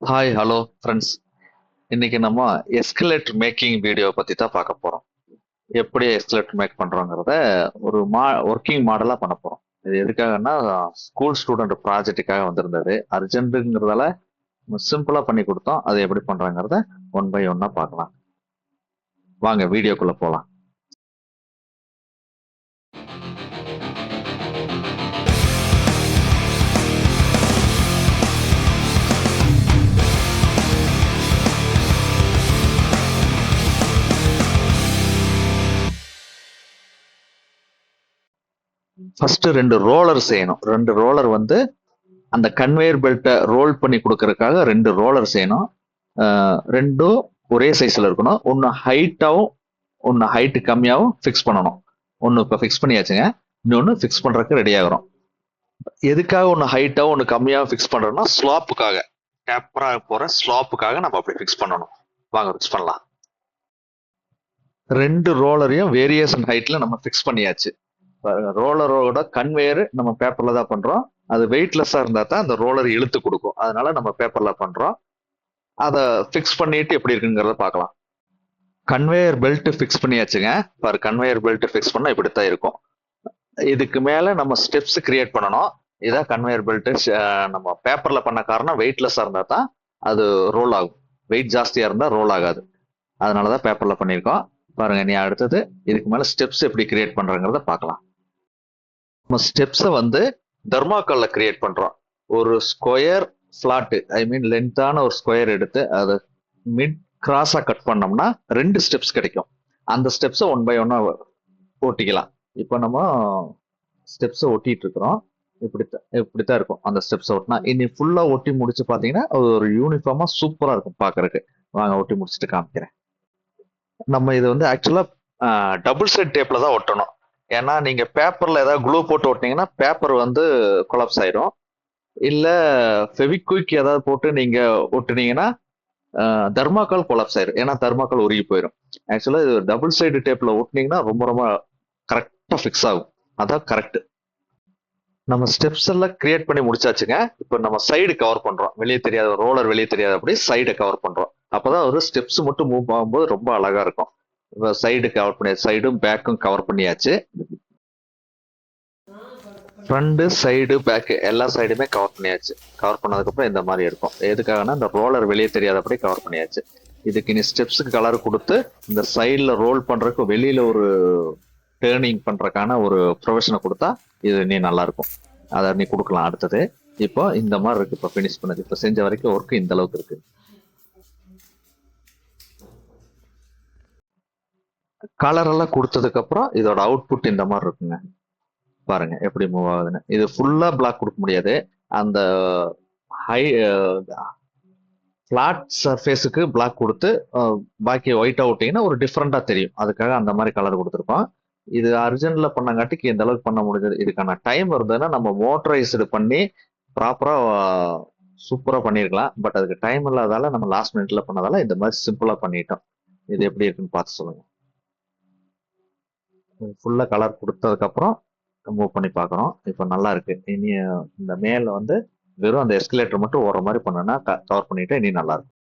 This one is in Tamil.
Hi hello friends. இன்னைக்கு நம்ம எஸ்கலேட்டர் மேக்கிங் வீடியோ பத்தி தான் பார்க்க போறோம். எப்படி எஸ்கலேட்டர் மேக் பண்றோங்கிறத ஒரு ஒர்க்கிங் மாடலா பண்ண போறோம். இது எதுக்காகன்னா ஸ்கூல் ஸ்டூடெண்ட் ப்ராஜெக்ட்டுக்காக வந்திருந்தது. அர்ஜென்ட்டுங்கிறதால சிம்பிளா பண்ணி கொடுத்தோம். அது எப்படி பண்றாங்கிறத ஒன் பை ஒன்னா பார்க்கலாம். வாங்க வீடியோக்குள்ள போலாம். ஃபர்ஸ்ட் ரெண்டு ரோலர் செய்யணும். ரெண்டு ரோலர் வந்து அந்த கன்வேயர் பெல்ட்டை ரோல் பண்ணி கொடுக்கறதுக்காக ரெண்டு ரோலர் செய்யணும். ரெண்டும் ஒரே சைஸ்ல இருக்கணும். ஒன்று ஹைட்டாகவும் ஒன்று ஹைட்டு கம்மியாகவும் ஃபிக்ஸ் பண்ணணும். ஒன்று இப்போ ஃபிக்ஸ் பண்ணியாச்சுங்க. இன்னொன்று ஃபிக்ஸ் பண்ணுறதுக்கு ரெடி ஆகிறோம். எதுக்காக ஒன்று ஹைட்டாகவும் ஒன்று கம்மியாகவும் ஃபிக்ஸ் பண்ணுறோம்னா ஸ்லாப்புக்காக, டேப்பராக போகிற ஸ்லாப்புக்காக நம்ம அப்படி ஃபிக்ஸ் பண்ணணும். வாங்க ஃபிக்ஸ் பண்ணலாம். ரெண்டு ரோலரையும் வேரியேஷன் ஹைட்டில் நம்ம ஃபிக்ஸ் பண்ணியாச்சு. ரோலரோட கன்வேயர் நம்ம பேப்பரில் தான் பண்ணுறோம். அது வெயிட்லெஸ்ஸாக இருந்தால் தான் அந்த ரோலர் இழுத்து கொடுக்கும். அதனால நம்ம பேப்பரில் பண்ணுறோம். அதை ஃபிக்ஸ் பண்ணிட்டு எப்படி இருக்குங்கிறத பார்க்கலாம். கன்வேயர் பெல்ட் ஃபிக்ஸ் பண்ணியாச்சுங்க. பாரு, கன்வேயர் பெல்ட் ஃபிக்ஸ் பண்ணால் இப்படித்தான் இருக்கும். இதுக்கு மேலே நம்ம ஸ்டெப்ஸ் கிரியேட் பண்ணணும். இதான் கன்வேயர் பெல்ட். நம்ம பேப்பரில் பண்ண காரணம் வெயிட்லெஸ்ஸாக இருந்தால் தான் அது ரோல் ஆகும். வெயிட் ஜாஸ்தியாக இருந்தால் ரோல் ஆகாது. அதனால தான் பேப்பரில் பண்ணியிருக்கோம். பாருங்க, நீ அடுத்தது இதுக்கு மேலே ஸ்டெப்ஸ் எப்படி கிரியேட் பண்ணுறங்கிறத பார்க்கலாம். நம்ம ஸ்டெப்ஸை வந்து தெர்மாக்கல்ல கிரியேட் பண்ணுறோம். ஒரு ஸ்கொயர் ஃபிளாட்டு, ஐ மீன் லென்த்தான ஒரு ஸ்கொயர் எடுத்து அதை மிட் கிராஸாக கட் பண்ணோம்னா ரெண்டு ஸ்டெப்ஸ் கிடைக்கும். அந்த ஸ்டெப்ஸை ஒன் பை ஒன்னா ஓட்டிக்கலாம். இப்போ நம்ம ஸ்டெப்ஸை ஒட்டிட்டு இருக்கிறோம். இப்படித்தான் இருக்கும். அந்த ஸ்டெப்ஸை ஒட்டினா இனி ஃபுல்லாக ஒட்டி முடிச்சு பார்த்தீங்கன்னா அது ஒரு யூனிஃபார்மாக சூப்பராக இருக்கும் பார்க்கறதுக்கு. வாங்க ஒட்டி முடிச்சுட்டு காமிக்கிறேன். நம்ம இது வந்து ஆக்சுவலாக டபுள் சைட் டேப்பில் தான் ஒட்டணும். ஏன்னா நீங்கள் பேப்பரில் ஏதாவது க்ளூ போட்டு ஒட்டினீங்கன்னா பேப்பர் வந்து கொலாப்ஸ் ஆயிடும். இல்லை ஃபெவிக்விக் ஏதாவது போட்டு நீங்கள் ஒட்டுனீங்கன்னா தெர்மாக்கால் கொலாப்ஸ் ஆயிடும். ஏன்னா தெர்மாக்கால் உருகி போயிடும். ஆக்சுவலாக இது டபுள் சைடு டேப்பில் ஒட்டினீங்கன்னா ரொம்ப ரொம்ப கரெக்டாக ஃபிக்ஸ் ஆகும். அதான் கரெக்ட். நம்ம ஸ்டெப்ஸ் எல்லாம் கிரியேட் பண்ணி முடிச்சாச்சுங்க. இப்போ நம்ம சைடு கவர் பண்றோம். வெளியே தெரியாத ரோலர் வெளியே தெரியாத அப்படி சைடை கவர் பண்றோம். அப்பதான் ஒரு ஸ்டெப்ஸ் மட்டும் மூவ் ஆகும்போது ரொம்ப அழகா இருக்கும். இப்போ சைடு கவர் பண்ணியாச்சு. சைடும் பேக்கும் கவர் பண்ணியாச்சு. ஃப்ரண்ட் சைடு பேக் எல்லா சைடுமே கவர் பண்ணியாச்சு. கவர் பண்ணதுக்கப்புறம் இந்த மாதிரி இருக்கும். எதுக்காகனா இந்த ரோலர் வெளியே தெரியாதபடி கவர் பண்ணியாச்சு. இதுக்கு இனி ஸ்டெப்ஸுக்கு கலர் கொடுத்து இந்த சைடில் ரோல் பண்றதுக்கு வெளியில ஒரு டேர்னிங் பண்றதுக்கான ஒரு ப்ரொவிஷனை கொடுத்தா இது நீ நல்லா இருக்கும். அதை நீ கொடுக்கலாம். அடுத்தது இப்போ இந்த மாதிரி இருக்கு. இப்போ ஃபினிஷ் பண்ணது, இப்போ செஞ்ச வரைக்கும் ஒர்க் இந்த அளவுக்கு இருக்கு. கலர் எல்லாம் கொடுத்ததுக்கு அப்புறம் இதோட அவுட்புட் இந்த மாதிரி இருக்குங்க. பாருங்க எப்படி மூவ் ஆகுதுன்னு. இது ஃபுல்லா பிளாக் கொடுக்க முடியாது. அந்த ஹை ஃபிளாட் சர்ஃபேஸுக்கு பிளாக் கொடுத்து பாக்கி ஒயிட் அவுட்டிங்கன்னா ஒரு டிஃப்ரெண்டா தெரியும். அதுக்காக அந்த மாதிரி கலர் கொடுத்துருக்கோம். இது அர்ஜென்ட்ல பண்ணங்காட்டிக்கு இந்த அளவுக்கு பண்ண முடிஞ்சது. இதுக்கான டைம் இருந்ததுன்னா நம்ம மோட்டரைஸ்டு பண்ணி ப்ராப்பரா சூப்பரா பண்ணிருக்கலாம். பட் அதுக்கு டைம் இல்லாதால நம்ம லாஸ்ட் மினிட்ல பண்ணதால இந்த மாதிரி சிம்பிளா பண்ணிட்டோம். இது எப்படி இருக்குன்னு பார்த்து சொல்லுங்க. ஃபுல்லா கலர் கொடுத்ததுக்கு அப்புறம் மூவ் பண்ணி பார்க்கறோம். இப்போ நல்லா இருக்கு. இனி இந்த மேல வந்து வெறும் அந்த எஸ்கலேட்டர் மட்டும் ஓடுற மாதிரி பண்ணோம்னா கவர் பண்ணிட்டு இனி நல்லா இருக்கும்.